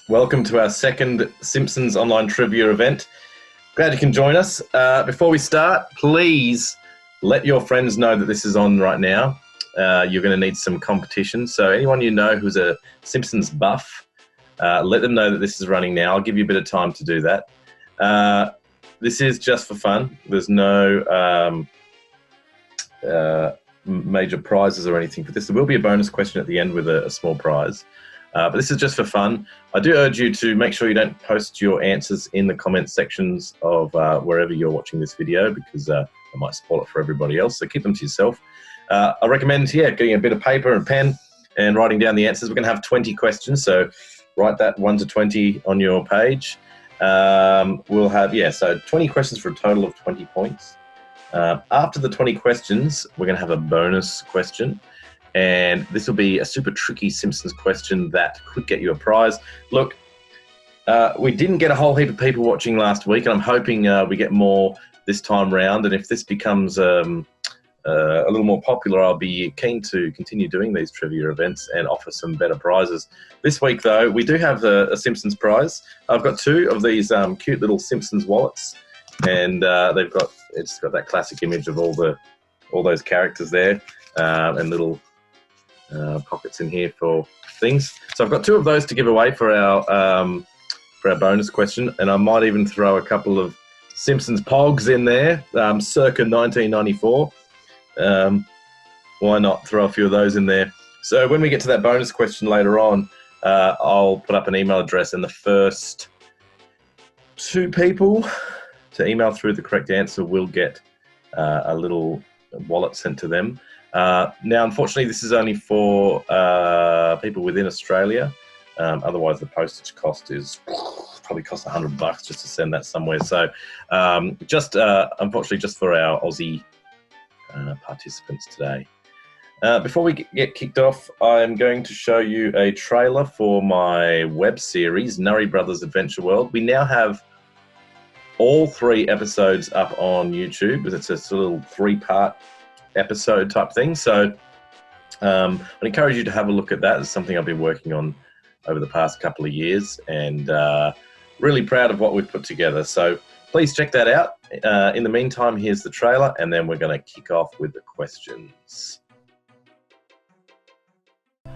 Welcome to our second Simpsons online trivia event. Glad you can join us. Before we start, please let your friends know that this is on right now. You're going to need some competition. So anyone you know who's a Simpsons buff, let them know that this is running now. I'll give you a bit of time to do that. This is just for fun. There's no major prizes or anything for this. There will be a bonus question at the end with a small prize. But this is just for fun. I do urge you to make sure you don't post your answers in the comment sections of wherever you're watching this video, because I might spoil it for everybody else. So keep them to yourself. I recommend, getting a bit of paper and pen and writing down the answers. We're going to have 20 questions, so write that 1 to 20 on your page. We'll have, so 20 questions for a total of 20 points. After the 20 questions, we're going to have a bonus question. And this will be a super tricky Simpsons question that could get you a prize. Look, we didn't get a whole heap of people watching last week, and I'm hoping we get more this time round. And if this becomes a little more popular, I'll be keen to continue doing these trivia events and offer some better prizes. This week, though, we do have a Simpsons prize. I've got 2 of these cute little Simpsons wallets, and it's got that classic image of all those characters there, and little pockets in here for things. So I've got 2 of those to give away for our bonus question, and I might even throw a couple of Simpsons Pogs in there, circa 1994. Why not throw a few of those in there? So when we get to that bonus question later on, I'll put up an email address, and the first 2 people to email through the correct answer will get a little wallet sent to them. Now, unfortunately, this is only for people within Australia. Otherwise, the postage cost is probably costs $100 just to send that somewhere. So, unfortunately, just for our Aussie participants today. Before we get kicked off, I'm going to show you a trailer for my web series, Nurry Brothers Adventure World. We now have all 3 episodes up on YouTube. It's a little 3-part episode type thing. So I'd encourage you to have a look at that. It's something I've been working on over the past couple of years, and really proud of what we've put together. So please check that out. In the meantime, here's the trailer, and then we're going to kick off with the questions.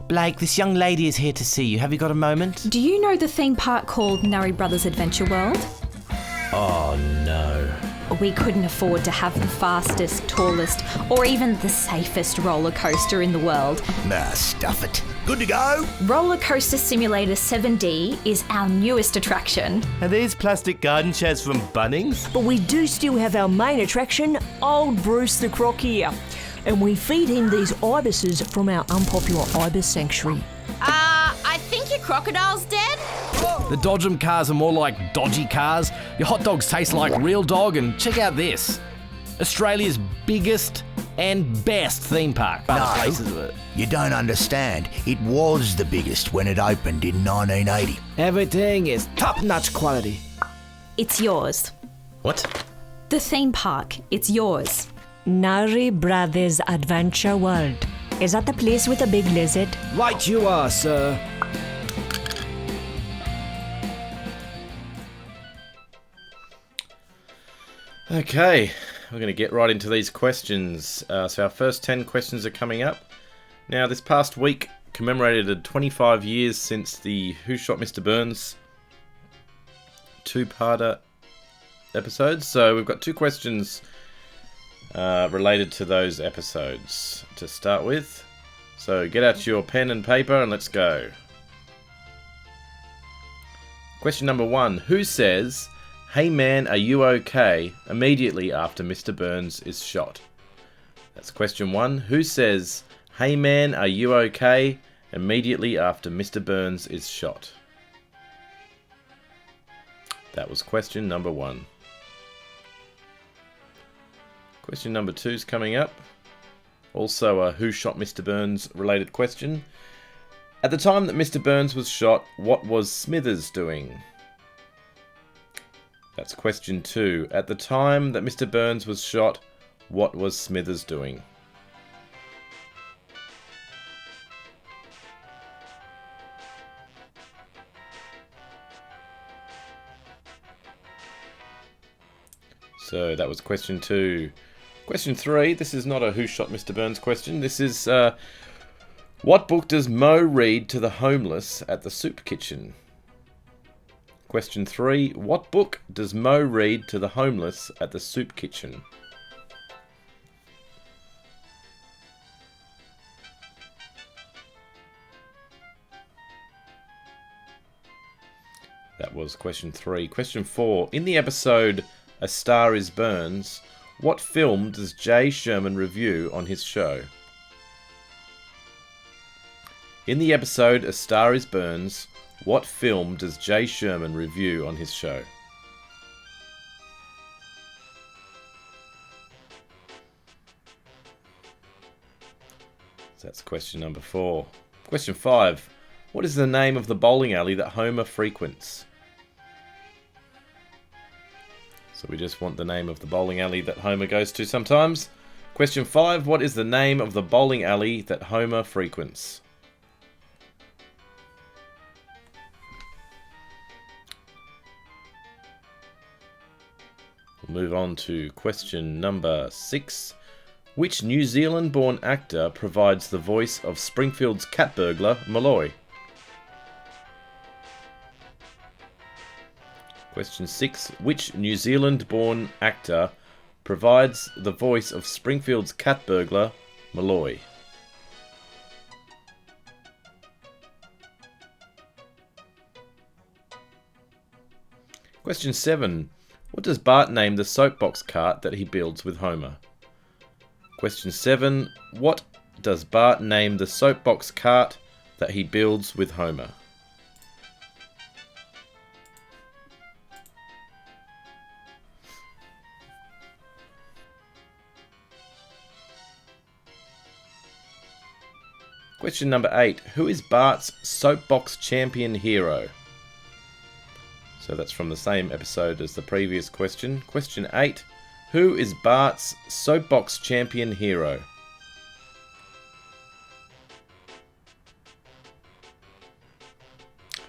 Blake, this young lady is here to see you. Have you got a moment? Do you know the theme park called Nurry Brothers Adventure World? Oh, no. We couldn't afford to have the fastest, tallest, or even the safest roller coaster in the world. Nah, stuff it. Good to go? Roller Coaster Simulator 7D is our newest attraction. Are these plastic garden chairs from Bunnings? But we do still have our main attraction, Old Bruce the Croc here. And we feed him these ibises from our unpopular ibis sanctuary. I think your crocodile's dead. The Dodgem cars are more like dodgy cars. Your hot dogs taste like real dog, and check out this. Australia's biggest and best theme park. No, you don't understand. It was the biggest when it opened in 1980. Everything is top-notch quality. It's yours. What? The theme park, it's yours. Nurry Brothers Adventure World. Is that the place with the big lizard? Right you are, sir. Okay, we're going to get right into these questions. So our first 10 questions are coming up. Now, this past week commemorated 25 years since the Who Shot Mr. Burns 2-parter episodes. So we've got 2 questions related to those episodes to start with. So get out your pen and paper and let's go. Question number 1. Who says, "Hey man, are you okay?" immediately after Mr. Burns is shot? That's question 1. Who says, "Hey man, are you okay?" immediately after Mr. Burns is shot? That was question number 1. Question number 2 is coming up. Also a Who Shot Mr. Burns related question. At the time that Mr. Burns was shot, what was Smithers doing? That's question 2. At the time that Mr. Burns was shot, what was Smithers doing? So that was question 2. Question 3, this is not a Who Shot Mr. Burns question. This is, what book does Mo read to the homeless at the soup kitchen? Question 3, what book does Mo read to the homeless at the soup kitchen? That was question 3. Question 4, in the episode A Star is Burns, what film does Jay Sherman review on his show? In the episode A Star is Burns, what film does Jay Sherman review on his show? So that's question number 4. Question 5. What is the name of the bowling alley that Homer frequents? So we just want the name of the bowling alley that Homer goes to sometimes. Question 5. What is the name of the bowling alley that Homer frequents? We'll move on to question number 6. Which New Zealand-born actor provides the voice of Springfield's cat burglar, Malloy? Question 6. Which New Zealand-born actor provides the voice of Springfield's cat burglar, Malloy? Question 7. What does Bart name the soapbox cart that he builds with Homer? Question 7. What does Bart name the soapbox cart that he builds with Homer? Question number 8. Who is Bart's soapbox champion hero? So that's from the same episode as the previous question. Question 8. Who is Bart's soapbox champion hero?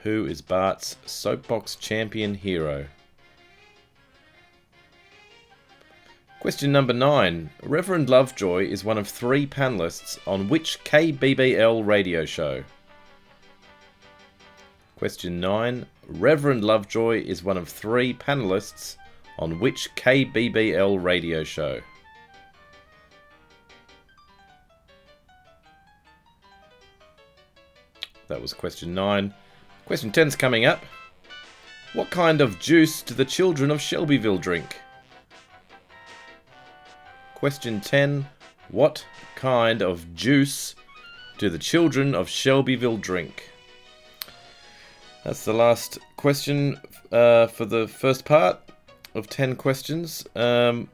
Who is Bart's soapbox champion hero? Question number 9. Reverend Lovejoy is one of 3 panelists on which KBBL radio show? Question 9. Reverend Lovejoy is one of 3 panelists on which KBBL radio show? That was question 9. Question 10's coming up. What kind of juice do the children of Shelbyville drink? Question 10. What kind of juice do the children of Shelbyville drink? That's the last question for the first part of 10 questions. We're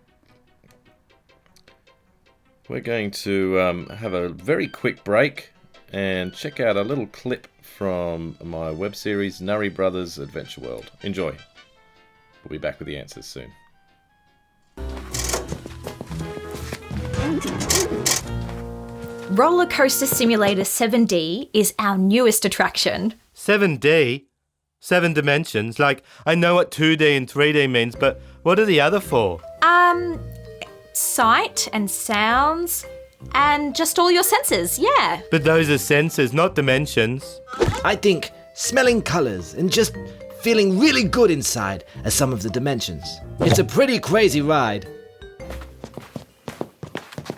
going to have a very quick break and check out a little clip from my web series, Nurry Brothers Adventure World. Enjoy. We'll be back with the answers soon. Roller Coaster Simulator 7D is our newest attraction. 7D? 7 dimensions? Like, I know what 2D and 3D means, but what are the other 4? Sight and sounds and just all your senses, yeah. But those are senses, not dimensions. I think smelling colours and just feeling really good inside are some of the dimensions. It's a pretty crazy ride.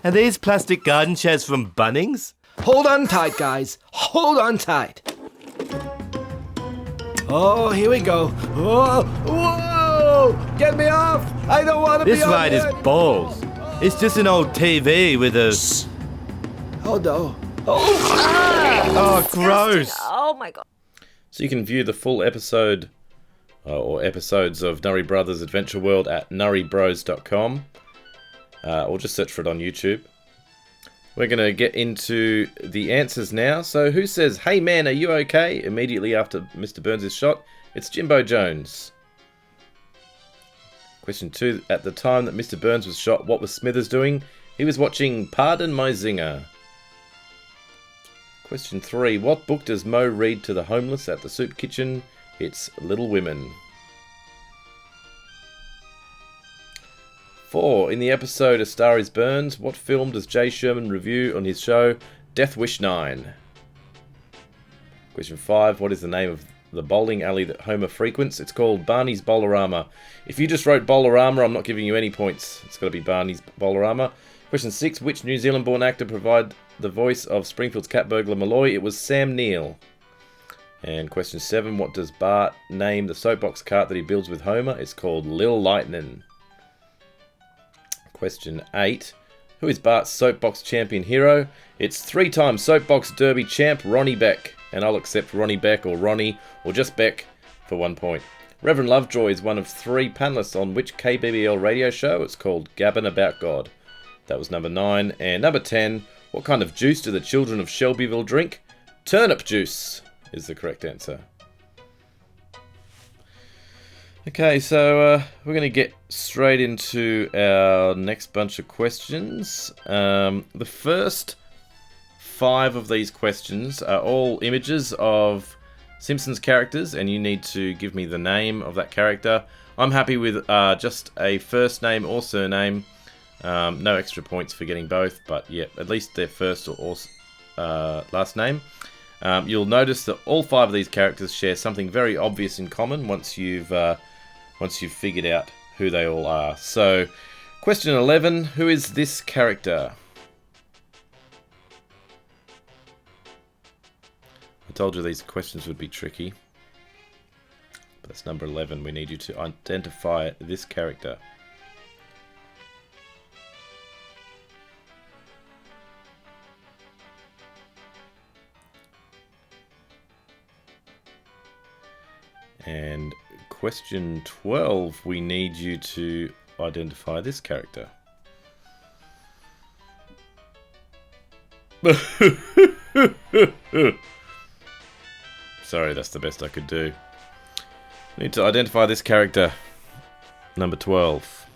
Are these plastic garden chairs from Bunnings? Hold on tight, guys. Hold on tight. Oh, here we go. Oh, whoa! Get me off! I don't want to be on This ride is balls. It's just an old TV with a... Shh. Oh, no. Oh, gross. Oh my god. So you can view the full episode or episodes of Nurry Brothers Adventure World at nurrybros.com. Or just search for it on YouTube. We're going to get into the answers now. So who says, "Hey man, are you okay?" immediately after Mr. Burns is shot? It's Jimbo Jones. Question 2. At the time that Mr. Burns was shot, what was Smithers doing? He was watching Pardon My Zinger. Question 3. What book does Mo read to the homeless at the soup kitchen? It's Little Women. 4. In the episode A Star is Burns, what film does Jay Sherman review on his show Death Wish 9? Question 5. What is the name of the bowling alley that Homer frequents? It's called Barney's Bowlerama. If you just wrote Bowlerama, I'm not giving you any points. It's got to be Barney's Bowlerama. Question 6. Which New Zealand-born actor provided the voice of Springfield's cat burglar Malloy? It was Sam Neill. And question 7. What does Bart name the soapbox cart that he builds with Homer? It's called Lil Lightnin'. Question 8. Who is Bart's soapbox champion hero? It's 3-time soapbox derby champ Ronnie Beck. And I'll accept Ronnie Beck or Ronnie or just Beck for 1 point. Reverend Lovejoy is one of 3 panelists on which KBBL radio show? It's called Gabbin' About God. That was number 9. And number 10. What kind of juice do the children of Shelbyville drink? Turnip juice is the correct answer. Okay, so we're going to get straight into our next bunch of questions. The first 5 of these questions are all images of Simpsons characters, and you need to give me the name of that character. I'm happy with just a first name or surname. No extra points for getting both, but yeah, at least their first or last name. You'll notice that all 5 of these characters share something very obvious in common once you've figured out who they all are. So, question 11, who is this character? I told you these questions would be tricky. But that's number 11. We need you to identify this character. And question 12, we need you to identify this character. Sorry, that's the best I could do. We need to identify this character. Number 12.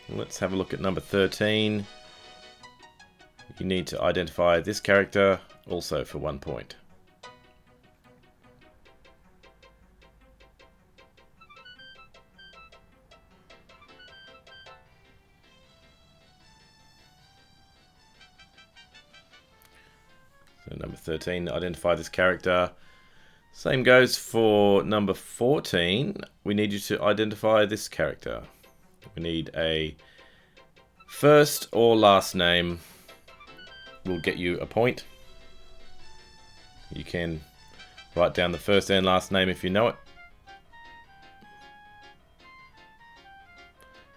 Let's have a look at number 13. You need to identify this character, also for 1 point. So number 13, identify this character. Same goes for number 14. We need you to identify this character. We need a first or last name. Will get you a point. You can write down the first and last name if you know it.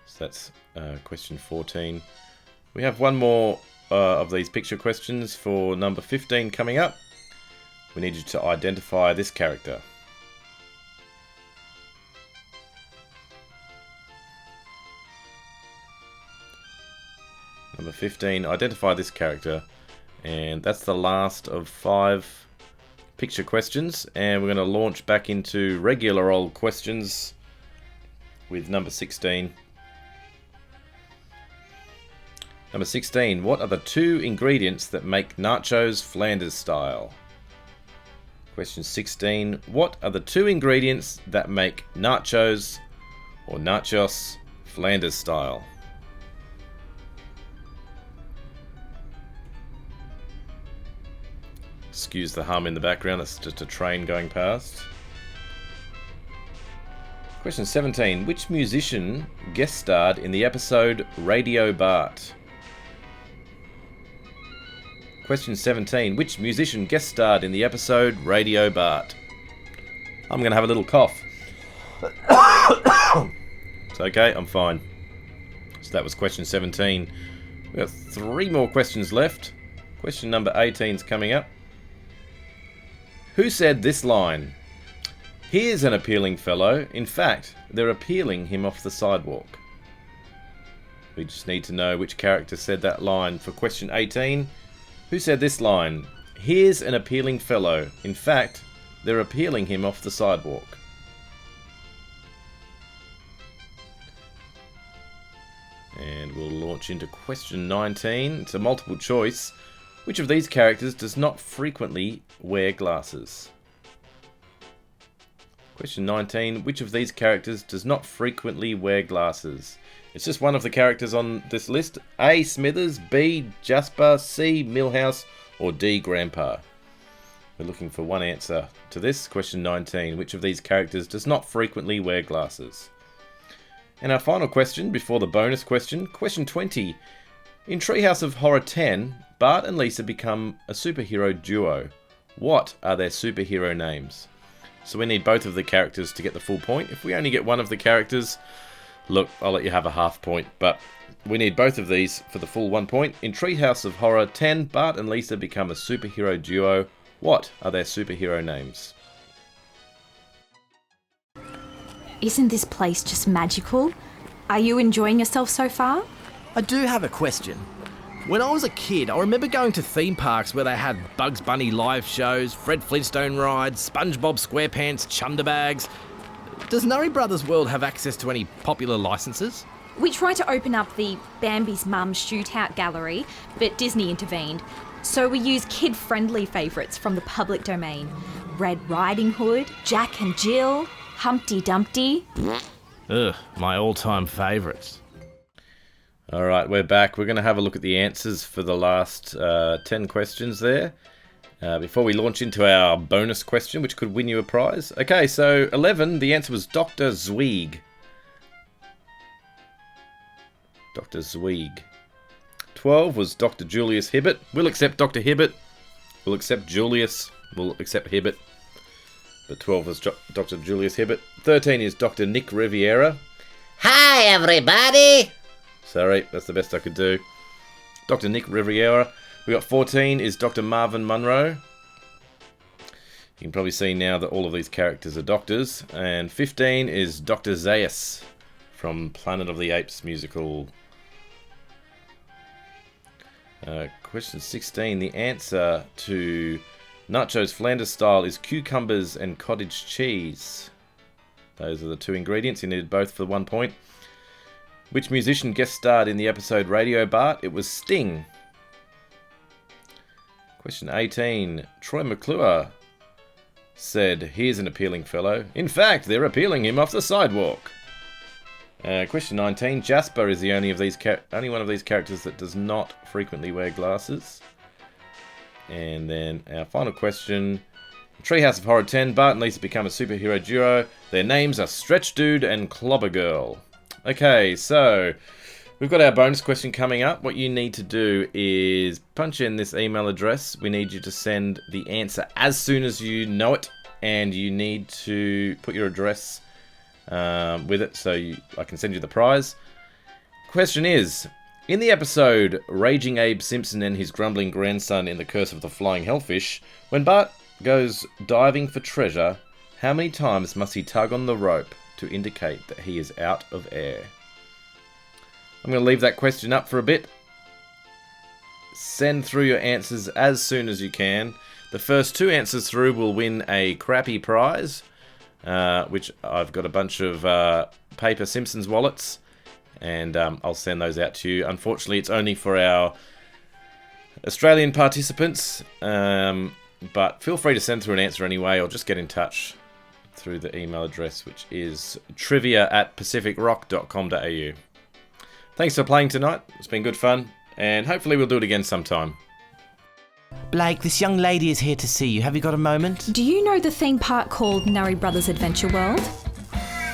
So that's question 14. We have one more of these picture questions for number 15 coming up. We need you to identify this character. Number 15, identify this character. And that's the last of 5 picture questions. And we're going to launch back into regular old questions with number 16. Number 16, what are the 2 ingredients that make nachos Flanders-style? Question 16, what are the 2 ingredients that make nachos or nachos Flanders-style? Excuse the hum in the background, that's just a train going past. Question 17. Which musician guest starred in the episode Radio Bart? Question 17. Which musician guest starred in the episode Radio Bart? I'm going to have a little cough. It's okay, I'm fine. So that was question 17. We've got 3 more questions left. Question number 18 is coming up. Who said this line? Here's an appealing fellow. In fact, they're appealing him off the sidewalk. We just need to know which character said that line for question 18. Who said this line? Here's an appealing fellow. In fact, they're appealing him off the sidewalk. And we'll launch into question 19. It's a multiple choice. Which of these characters does not frequently wear glasses? Question 19. Which of these characters does not frequently wear glasses? It's just one of the characters on this list. A. Smithers, B. Jasper, C. Milhouse, or D. Grandpa. We're looking for one answer to this. Question 19. Which of these characters does not frequently wear glasses? And our final question before the bonus question. Question 20. In Treehouse of Horror 10, Bart and Lisa become a superhero duo. What are their superhero names? So we need both of the characters to get the full point. If we only get one of the characters, look, I'll let you have a half point. But we need both of these for the full 1 point. In Treehouse of Horror 10, Bart and Lisa become a superhero duo. What are their superhero names? Isn't this place just magical? Are you enjoying yourself so far? I do have a question. When I was a kid, I remember going to theme parks where they had Bugs Bunny live shows, Fred Flintstone rides, SpongeBob SquarePants, Chunder bags. Does Nurry Brothers World have access to any popular licenses? We tried to open up the Bambi's Mum Shootout Gallery, but Disney intervened. So we used kid-friendly favourites from the public domain. Red Riding Hood, Jack and Jill, Humpty Dumpty. Ugh, my all-time favourites. All right, we're back. We're going to have a look at the answers for the last 10 questions there. Before we launch into our bonus question, which could win you a prize. Okay, so 11, the answer was Dr. Zweig. Dr. Zweig. 12 was Dr. Julius Hibbert. We'll accept Dr. Hibbert. We'll accept Julius. We'll accept Hibbert. But 12 was Dr. Julius Hibbert. 13 is Dr. Nick Riviera. Hi, everybody! Sorry, that's the best I could do. Dr. Nick Riviera. We got 14 is Dr. Marvin Monroe. You can probably see now that all of these characters are doctors. And 15 is Dr. Zaius from Planet of the Apes musical. Question 16. The answer to Nachos Flanders-style is cucumbers and cottage cheese. Those are the two ingredients. You needed both for 1 point. Which musician guest starred in the episode Radio Bart? It was Sting. Question 18. Troy McClure said, "Here's an appealing fellow. In fact, they're appealing him off the sidewalk." Question 19. Jasper is the only one of these characters that does not frequently wear glasses. And then our final question. Treehouse of Horror 10. Bart and Lisa become a superhero duo. Their names are Stretch Dude and Clobber Girl. Okay, so we've got our bonus question coming up. What you need to do is punch in this email address. We need you to send the answer as soon as you know it, and you need to put your address with it so I can send you the prize. Question is, in the episode Raging Abe Simpson and his grumbling grandson in The Curse of the Flying Hellfish, when Bart goes diving for treasure, how many times must he tug on the rope to indicate that he is out of air? I'm going to leave that question up for a bit. Send through your answers as soon as you can. The first 2 answers through will win a crappy prize, which I've got a bunch of paper Simpsons wallets, and I'll send those out to you. Unfortunately, it's only for our Australian participants, but feel free to send through an answer anyway, or just get in touch through the email address, which is trivia@pacificrock.com.au. Thanks for playing tonight. It's been good fun, and hopefully we'll do it again sometime. Blake, this young lady is here to see you. Have you got a moment? Do you know the theme park called Nurry Brothers Adventure World?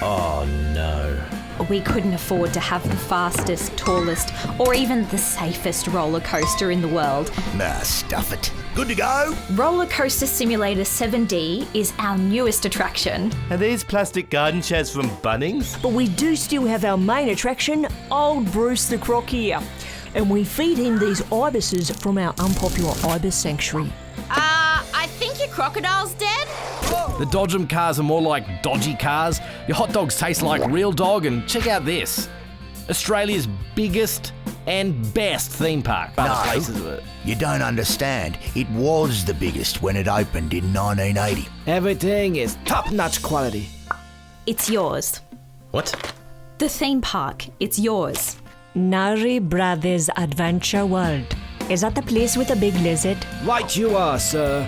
Oh, no. We couldn't afford to have the fastest, tallest, or even the safest roller coaster in the world. Nah, stuff it. Good to go? Roller Coaster Simulator 7D is our newest attraction. Are these plastic garden chairs from Bunnings? But we do still have our main attraction, Old Bruce the Croc here. And we feed him these ibises from our unpopular ibis sanctuary. I think your crocodile's dead. The Dodgem cars are more like dodgy cars. Your hot dogs taste like real dog, and check out this. Australia's biggest and best theme park. No, you don't understand. It was the biggest when it opened in 1980. Everything is top-notch quality. It's yours. What? The theme park, it's yours. Nurry Brothers Adventure World. Is that the place with the big lizard? Right you are, sir.